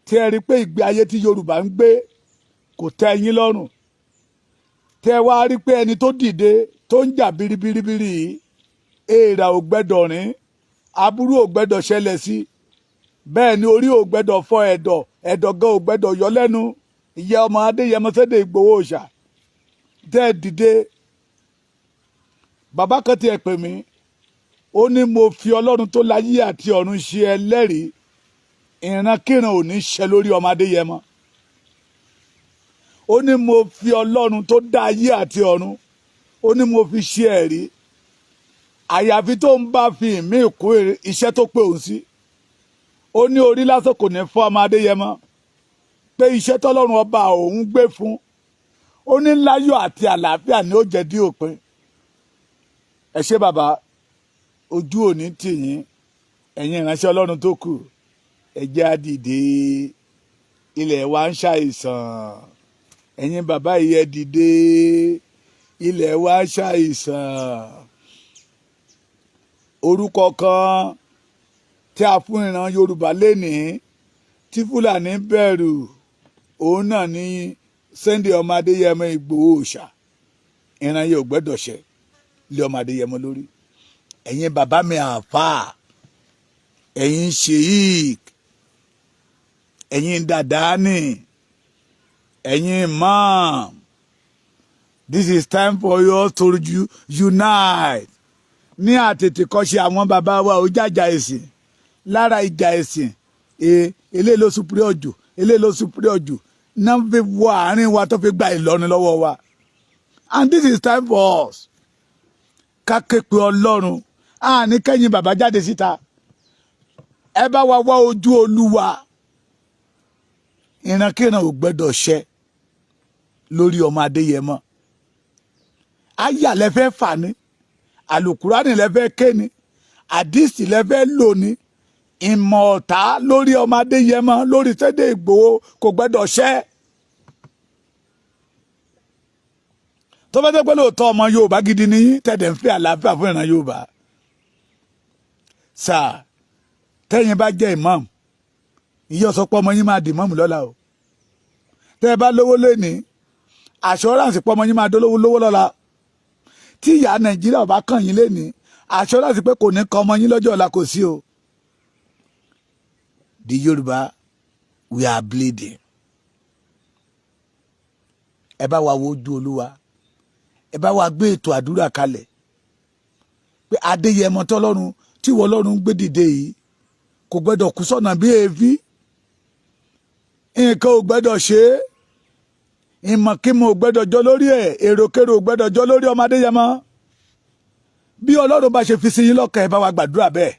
tí ẹ rí pé ìgbé ayé tí Yorùbá ń gbé kò tẹ́ yín lọ́rùn tí ẹ wá rí pé ẹni tó dìde tó ń jà biribiribiri èèrà ò gbẹ́dọ̀ rìn aburú ò gbẹ́dọ̀ ṣẹlẹ̀ sí bẹ́ẹ̀ ni orí ò gbẹ́dọ̀ fọ́ ẹ̀dọ̀ gan ò gbẹ́dọ̀ yọ lẹ́nu ìyá ọmọ Adéyẹmọ Sunday Igboho Òòṣà tẹ́ ẹ dìde bàbá kan tí ẹ pè mí ó ní mo fi Ọlọ́run tó láyé àti ọ̀run ṣe ẹlẹ́rìí ìrankíran ò ní ṣẹ lórí ọmọ Adéyẹmọ ó ní mo fi Ọlọ́run tó dá ayé àti ọ̀run ó ní mo fi ṣe ẹ̀rí àyàfi tó ń bá fi ìmí ìkó iṣẹ́ tó pé òun sí ó ní orí lásán kò ní fọ́ ọmọ Adéyẹmọ pé iṣẹ́ tọ́lọ́run ọba òun gbé fún ó ní láyọ̀ àti àlàáfíà ni ó jẹ́ dí òpin ẹ ṣé bàbá ojú òní tì yín ẹ̀yin ìránṣẹ́ Ọlọ́run tó kù ẹ jẹ́ á dìde ilẹ̀ wa ń ṣàìsàn ẹ̀yin bàbá yìí ẹ dìde ilẹ̀ wa ń ṣàìsàn orúkọ kan tí a fún ìran Yorùbá lénìí tí Fúlàní bẹ̀rù òun náà ní Sunday ọmọ Adéyẹmọ Ìgbòho Òòṣà ìran yìí ò gbẹ́dọ̀ ṣẹ lé ọmọ Adéyẹmọ lórí ẹ̀yin bàbá mi àáfàá ẹ̀yin sheik ẹ̀yin dàdáni ẹ̀yin imam this is time for you to unite ní àtètè kọ́ṣe àwọn bàbá wa ò jàjà ẹ̀sìn lára ìjà ẹ̀sìn eléyìí ló superior jù eléyìí ló superior jù náà fi wọ àárín wa tó fi gba Ìlọrin lọ́wọ́ wa and this is time for us ká ké pe Ọlọ́run àní kẹ́yìn bàbá jáde síta ẹ bá wa wá ojú Olúwa ìrankíran ò gbẹ́dọ̀ ṣẹ lórí ọmọ Adéyẹmọ àyà lẹ́fẹ́ fà ní àlùkùránì lẹ́fẹ́ ké ní àdìsí lẹ́fẹ́ lò ní ìmọ̀ ọ̀tá lórí ọmọ Adéyẹmọ lórí Sunday Igboho kò gbẹ́dọ̀ ṣẹ tó bá jẹ́ pé lóòótọ́ ọmọ Yorùbá gidi ní tẹ̀dẹ̀ ń fẹ́ àlàáfíà fún ìran Yorùbá sáà tẹ́yìn bá jẹ́ imam ìyá ọ̀sọ́pọ̀ ọmọ yín máa di imam lọ́la o tẹ́ ẹ bá lówó lónìí assurance pọ̀ ọmọ yín máa dolówó lówó lọ́la tí ìyá Nàìjíríà bá kàn yín lénìí assurance pé kò ní kan ọmọ yín lọ́jọ́ ọ̀la kò sí o the Yorùbá we are bleeding ẹ bá wa wojú Olúwa ẹ bá wa gbé ètò àdúrà kalẹ̀ pé Adéyẹmọ tọ́lọ́run tí ìwọ Ọlọ́run gbé dìde yìí kò gbọ́dọ̀ kú sọ́nà bí èéfín, nǹkan ò gbọ́dọ̀ ṣe é, ìmọ̀kímọ̀ ò gbọ́dọ̀ jọ lórí ẹ̀, èròkérò ò gbọ́dọ̀ jọ lórí ọmọ Adéyẹmọ. Bí Ọlọ́run bá ṣe fi sí yín lọ́kàn ẹ bá wa gbàdúrà bẹ́ẹ̀.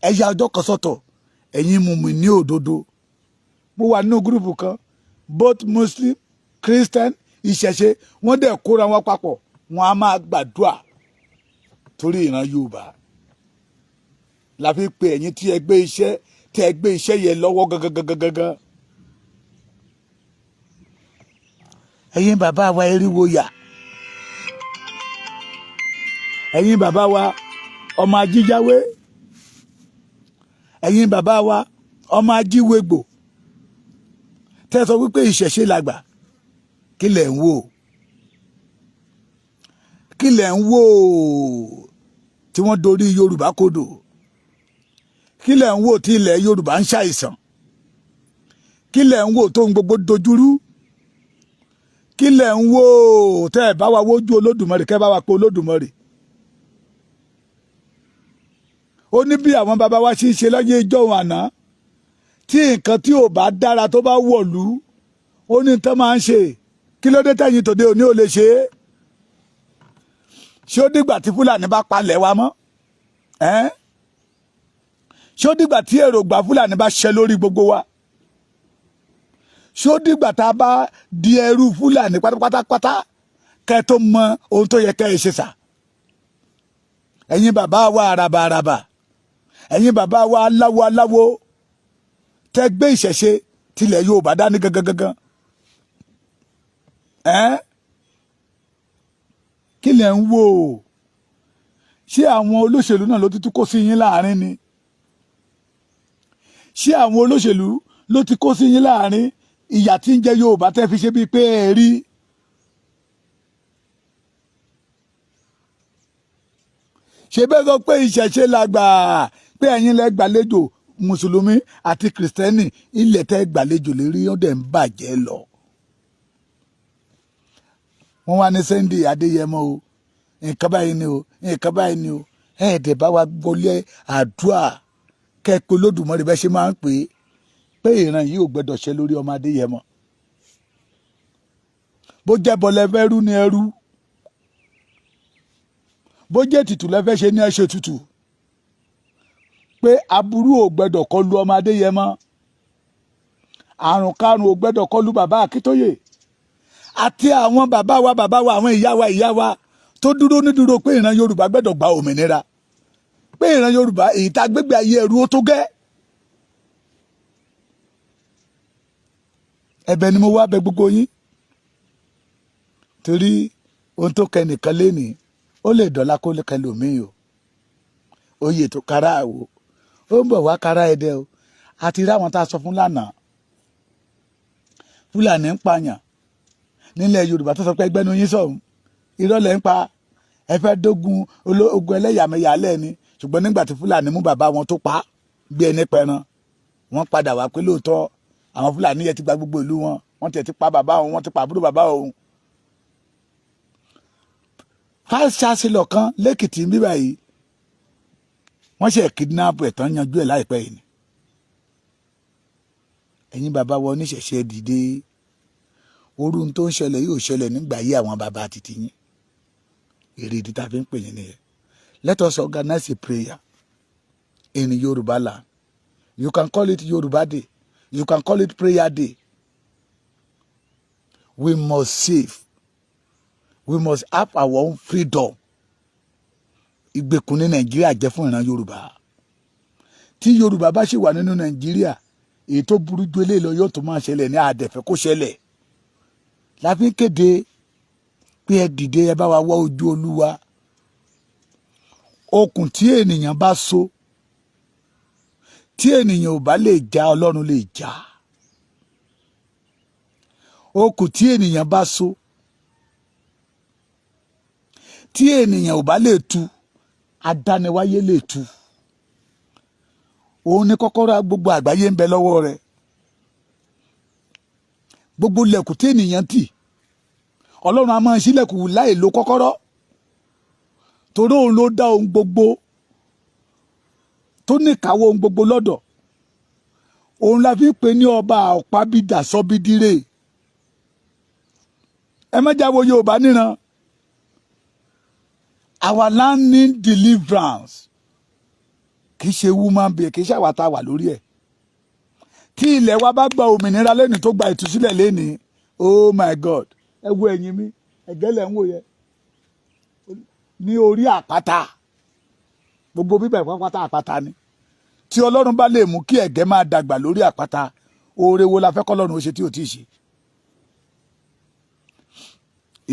Ẹ ya ọjọ́ kan sọ́tọ̀ ẹ̀yin mùmínì òdodo. Mo wà nínú gúrùpù kan, both Muslim, Christian, ìṣẹ̀ṣe, wọ́n dẹ̀ kóra wọn papọ̀, wọ́n á máa gbàdúrà torí ìran Yorùbá. La fi pe ẹ̀yin tí ẹ gbé iṣẹ́ yẹn lọ́wọ́ gangan. Ẹ̀yin bàbá wa eriwo yà, ẹ̀yin bàbá wa ọmọ ajíjáwé, ẹ̀yin bàbá wa ọmọ ajíwégbò, tẹ́ sọ wípé ìṣẹ̀ṣe làgbà, kí lẹ̀ ń wò? Kí lẹ̀ ń wò tí wọ́n dorí Yorùbá kodò? Kí lẹ̀ ń wò tí ilẹ̀ Yorùbá ń ṣàìsàn? Kí lẹ̀ ń wò tó ń gbogbo dojúrú? Kí lẹ̀ ń wò tẹ́ ẹ̀ bá wa wójú Olódùmarè kẹ́ bá wa pe Olódùmarè? Ó ní bí àwọn bàbá wa ṣe ń ṣe lọ́jọ́ ìjọ́un àná, tí nǹkan tí ò bá dára tó bá wọ̀lú, ó ní tán máa ń ṣe. Kí ló dé tẹ̀yìn tòde òní ò lè ṣe é? Ṣé ó dìgbà tí Fúlàní bá palẹ̀ wa mọ́? Ṣé ó dìgbà tí èròǹgbà Fúlàní bá ṣẹ lórí gbogbo wa? Ṣé ó dìgbà tá a bá di ẹrú Fúlàní pátápátá kẹ́ tó mọ ohun tó yẹ kẹ́ ẹ ṣe sà? Ẹ̀yin bàbá wa àràbà, ẹ̀yin bàbá wa aláwo tẹ́ gbé ìṣẹ̀ṣe tilẹ̀ Yorùbá dání gangan. Kí lẹ̀ ń wò? Ṣé àwọn olóṣèlú náà ló ti kó sí yín láàrin ni? Ṣé àwọn olóṣèlú ló ti kó sí yín láàrin ìyà tí ń jẹ Yorùbá tẹ́ fi ṣe bíi pé ẹ rí? Ṣé bẹ́ẹ̀ sọ pé ìṣẹ̀ṣe làgbà, pé ẹ̀yin lẹ gbàlejò mùsùlùmí àti kìrìsìtẹ́nì, ilẹ̀ tẹ́ gbàlejò lérí ó dẹ̀ ń bàjẹ́ lọ. Wọ́n wá ní Sunday Adéyẹmọ o, nǹkan báyìí ni o, nǹkan báyìí ni o. Ẹ̀ẹ́dẹ̀ bá wa wọlé àdúrà kẹ́kọ̀ọ́ Olódùmarè bẹ́ẹ̀ ṣe máa ń pè é, pé ìran yìí ò gbọdọ̀ ṣẹ lórí ọmọ Adéyẹmọ. Bó jẹ́ bọ́ lẹ́fẹ́ rú ni ẹrú, bó jẹ́ ètùtù lẹ́fẹ́ ṣe ní ẹ ṣe ètùtù, pé aburú ò gbọdọ̀ kọlu ọmọ Adéyẹmọ, àrùn karùn ò gbọdọ̀ kọlu bàbá Akintoye àti àwọn bàbá wa àwọn ìyá wa tó dúró nídúró pé ìran Yorùbá gbọdọ̀ gba òmìnira, pé ìran Yorùbá èyí tá gbégbé ayé ẹrú ó tó gẹ́. Ẹ̀bẹ̀ ni mo wá bẹ̀ gbogbo yín, torí ohun tó kẹ nìkan lénìí ó lè dọ̀la kó kẹ lòmíì o. Oyè tó kára àwò ó ń bọ̀ wá kára ẹdẹ o. Àti ráwọn tá a sọ fún lánàá, Fúlàní ń pààyàn nílẹ̀ Yorùbá tó sọ pé ẹgbẹ́nu yín sọ̀hún, irọ́ lẹ̀ ń pa, ẹ fẹ́ dógun ogun ẹlẹ́yàmẹ̀yà lẹ́ni. Ṣùgbọ́n nígbà tí Fúlàní mú bàbá wọn tó pa bí ẹni pẹran, wọ́n padà wá pé lóòótọ́ àwọn Fúlàní yẹn ti gba gbogbo ìlú wọn, wọ́n ti pa bàbá òun, wọ́n ti pa àbúrò bàbá òun. Vice Chancellor kan lẹ́kìtì ń bíbà yìí, wọ́n ṣe kidnap ẹ̀ tán yanjú ẹ̀ láìpẹ́ yìí ni. Ẹ̀yin bàbá wọn oníṣẹ̀ṣe dìde, orú tó ń ṣẹlẹ̀ yóò ṣẹlẹ̀ nígbà yí àwọn bàbá títí yín. Èrè ìdí tá a fi ń pè yín nìyẹn. Let us organize a prayer in Yoruba land. You can call it Yoruba Day. You can call it Prayer Day. We must save. We must have our own freedom. Ìgbèkùn ní Nàìjíríà jẹ́ fún ìran Yorùbá. Tí Yorùbá bá ṣì wà nínú Nàìjíríà, èyí tó burú ju eléyìí lọ yóò tó máa ṣẹlẹ̀ ní àdẹ̀fẹ́ kó ṣẹlẹ̀. La fi ń kéde pé ẹ dìde, ẹ bá wa wá ojú Olúwa. Okùn tí ènìyàn bá so, tí ènìyàn ò bá lè já, Ọlọ́run lè já. Okùn tí ènìyàn bá so, tí ènìyàn ò bá lè tú, adániwáyé lè tú. Òun ni kọ́kọ́rọ́ gbogbo àgbáyé ń bẹ lọ́wọ́ rẹ̀. Gbogbo ilẹ̀kùn tí ènìyàn tì, Ọlọ́run a máa ṣílẹ̀kùn láì lo kọ́kọ́rọ́, torí òun ló dá ohun gbogbo. tó ní káwọ́ ohun gbogbo lọ́dọ̀. Òun la fi pè ní ọba ọ̀pábídà sọ́bídírè. Ẹ má jáwọ́ Yorùbá níran. Our land need deliverance. Kì í ṣe woman being, kì í ṣàwà tá a wà lórí ẹ̀. Tí ilẹ̀ wa bá gba òmìnira lẹ́ni tó gba ìtúsílẹ̀ lẹ́ni, oh my God, ẹ wo ẹ̀yìn mi, ẹ̀gẹ́lẹ̀ ń wò yẹ. Ní orí àpáta, gbogbo bíbẹ̀ pápátá àpáta ni. Tí Ọlọ́run bá lè mú kí ẹ̀gẹ́ máa dàgbà lórí àpáta, oore wo la fẹ́ k'Ọlọ́run ó ṣe tí ò tí ì ṣe.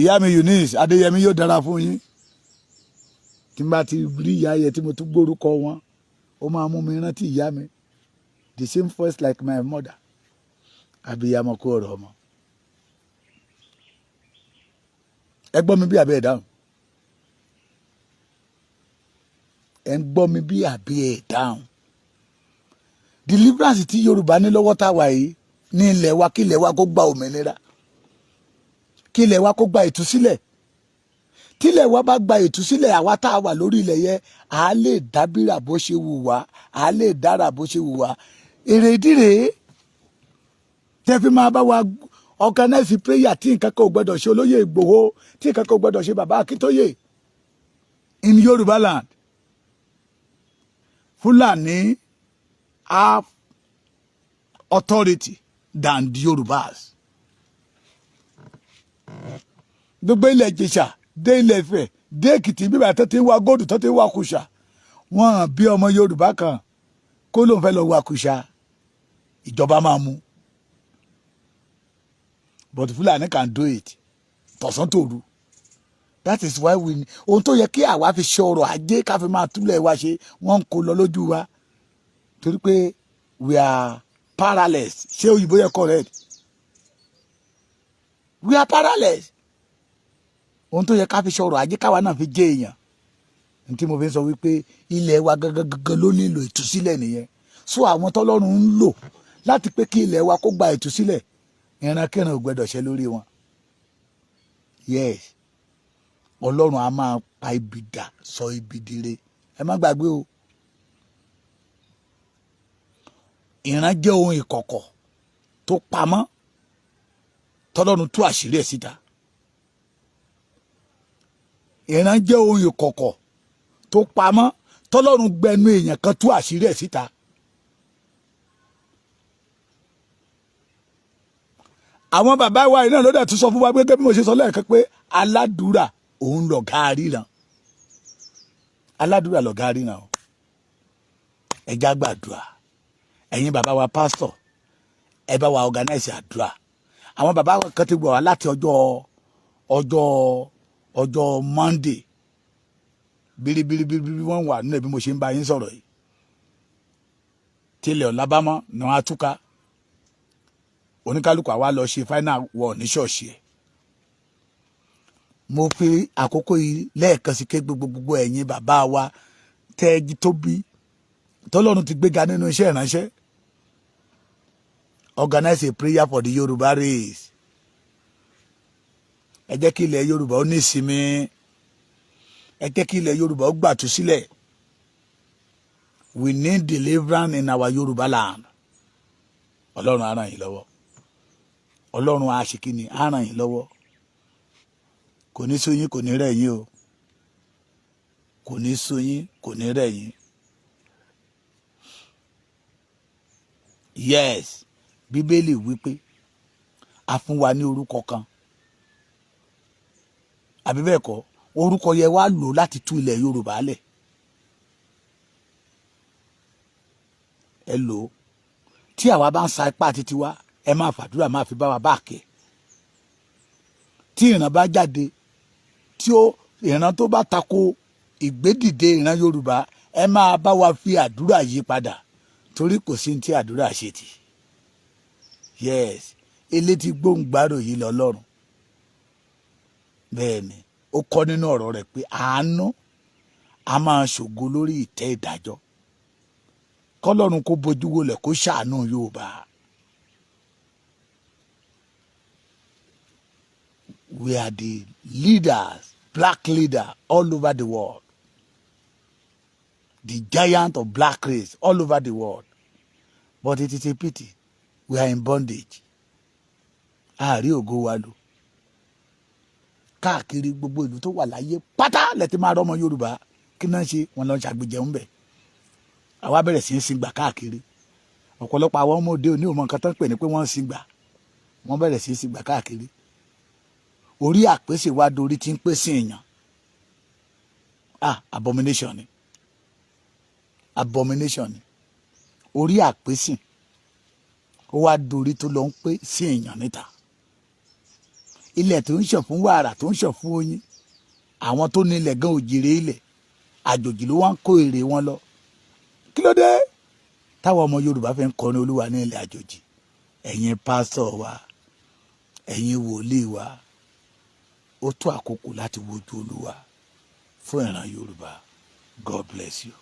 Ìyá mi Eunice Adéyẹmí yóò dára fún yín. Tí n bá ti rí ìyá yẹn tí mo tún gbórúkọ wọn, ó máa mú mi rántí ìyá mi. The same voice like my mother. Abiyamọ kú ọ̀rọ̀ ọmọ. Ẹ gbọ́ mi bí àbí ẹ̀ dáhùn. Ẹ ń gbọ́ mi bí àbí ẹ̀ dáhùn. Deliverance tí Yorùbá ní lọ́wọ́ tá a wà yìí ní ilẹ̀ wa, kí ilẹ̀ wa kó gba òmìnira. Kí ilẹ̀ wa kó gba ìtúsílẹ̀. Tí ilẹ̀ wa bá gba ìtúsílẹ̀, àwa tá a wà lórí ilẹ̀ yẹn, à lè dábìrà bó ṣe wù wá, à lè dára bó ṣe wù wá. Èrè ìdí rèé tẹ́ fi máa bá wa organize prayer tí nǹkan kan ò gbọdọ̀ ṣe olóyè Igboho, tí nǹkan kan ò gbọdọ̀ ṣe bàbá Akintoye in Yorùbá land. Fulani have authority than the Yorùbás. Gbogbo ilẹ̀ Ìjẹ̀ṣà dé ilẹ̀ Ifẹ̀ dé Èkìtì bíbá tó ti ń wá góòdù tó ti ń wá kùsà, wọ́n bí ọmọ Yorùbá kan kó ló ń fẹ́ lọ wá kùsà, ìjọba máa mú. But Fulani can do it tọ̀sán tòru. That is why we, ohun tó yẹ kí àwa fi ṣe ọrọ̀ ajé ká fi máa túlẹ̀ wa ṣe, wọ́n ń kó lọ lójú wa torí pé we are powerless. Ṣé òyìnbó yẹ correct? We are powerless. Ohun tó yẹ ká fi ṣe ọrọ̀ ajé káwa náà fi jẹ́ èèyàn. Ní tí mo fi sọ wípé ilẹ̀ wa gangan ló nílò ìtúsílẹ̀ nìyẹn. So àwọn tọ́lọ́run ń lò láti pé kí ilẹ̀ wa kó gba ìtúsílẹ̀, ìrankíran ò gbọdọ̀ ṣe lórí wọn. Yes. Ọlọ́run a máa pa ibi dà sọ ibi dire. Ẹ má gbàgbé o. Ìran jẹ́ ohun ìkọ̀kọ̀ tó pamọ́ tọ́lọ́run tú àṣírí ẹ̀ síta. Ìran jẹ́ ohun ìkọ̀kọ̀ tó pamọ́ tọ́lọ́run gbẹnu èèyàn kan tú àṣírí ẹ̀ síta. Àwọn bàbá wa iná ló dẹ̀ tún sọ fún wa pé bí mo ṣe sọ lẹ́ẹ̀kan pé aládùúrà òun lọ̀gá ríran. Aládùúrà lọ̀gá ríran o. Ẹ já gbàdúrà. Ẹ̀yin bàbá wa pásítọ̀, ẹ bá wa organize àdúrà. Àwọn bàbá kan ti gbọ́ wá láti ọjọ́ Monday. Bíríbíríbírí wọ́n wà nínú bí mo ṣe ń bá yín sọ̀rọ̀ yìí. Tilẹ̀ ọ̀làbámọ́ ni wọ́n á túká. Oníkálùkù àwa lọ ṣe final war ní ṣọ́ọ̀ṣì ẹ̀. Mo fi àkókò yìí lẹ́ẹ̀kan sí ké gbogbo ẹ̀yin bàbá wa tẹ́ẹ̀jì tóbi tọ́lọ́run ti gbéga nínú iṣẹ́ ìránṣẹ́. Organize a prayer for the Yoruba race. Ẹ jẹ́ kí ilẹ̀ Yorùbá ó ní ìsinmi. Ẹ jẹ́ kí ilẹ̀ Yorùbá ó gbàtú sílẹ̀. We need deliverance in our Yoruba land. Ọlọ́run á ràn yín lọ́wọ́. Ọlọ́run á ṣe kíni, á ràn yín lọ́wọ́. Kò ní sú yín, kò ní rẹ̀ yín o. Kò ní sú yín, kò ní rẹ̀ yín. Yes, Bíbélì wípé a fún wa ní orúkọ kan. Àbí bẹ́ẹ̀ kọ́, orúkọ yẹ wá lò láti tú ilẹ̀ Yorùbá lẹ̀. Ẹ lò ó. Tí àwa bá ń sa ipá títí wá, ẹ máa fàdúrà máa fi bá wa báàkì. Tí ìran bá jáde, tí ìran tó bá tako ìgbédìde ìran Yorùbá, ẹ máa bá wa fi àdúrà yí padà torí kò sí tí àdúrà ṣe tì. Yes, elétí gbóǹgbàrò yìí lọ́lọ́run. Bẹ́ẹ̀ ni, ó kọ́ nínú ọ̀rọ̀ rẹ̀ pé àánú a máa ṣògo lórí ìtẹ́ ìdájọ́. Kọ́lọ́run kó bojú wọlẹ̀ kó ṣàánú Yorùbá. We are the leaders, black leader all over the world. the giant of black race all over the world. But it is a pity. We are in bondage. Àárí ògo wa lò. Káàkiri gbogbo ìlú tó wà láyé pátá lẹ́tí máa rọ́mọ Yorùbá. Kí náà ṣe wọn lọ ṣàgbéjẹun bẹ̀. Àwa bẹ̀rẹ̀ sí í sìngbà káàkiri. Ọ̀pọ̀lọpọ̀ àwọn ọmọ òde òní ò mọ nǹkan tán pè ní pé wọ́n ń sìngbà. Wọ́n bẹ̀rẹ̀ sí í sìngbà káàkiri. Orí àpèsè wa dorí tí ń pèsè èèyàn. Abomination ni. Abomination ni. Orí àpèsè ó wá dorí tó lọ ń pè sí èèyàn níta. Ilẹ̀ tó ń ṣàn fún wàrà tó ń ṣàn fún oyin. Àwọn tó ní ilẹ̀ gan òjìrè ilẹ̀. Àjòjì ló wá ń kó èrè wọn lọ. Kí ló dé? Táwọn ọmọ Yorùbá fẹ́ ń kọrin Olúwa ní ilẹ̀ àjòjì. Ẹ̀yin pásítọ̀ wa, ẹ̀yin wòlíì wa, ó tó àkókò láti wojú Olúwa fún ìran Yorùbá. God bless you.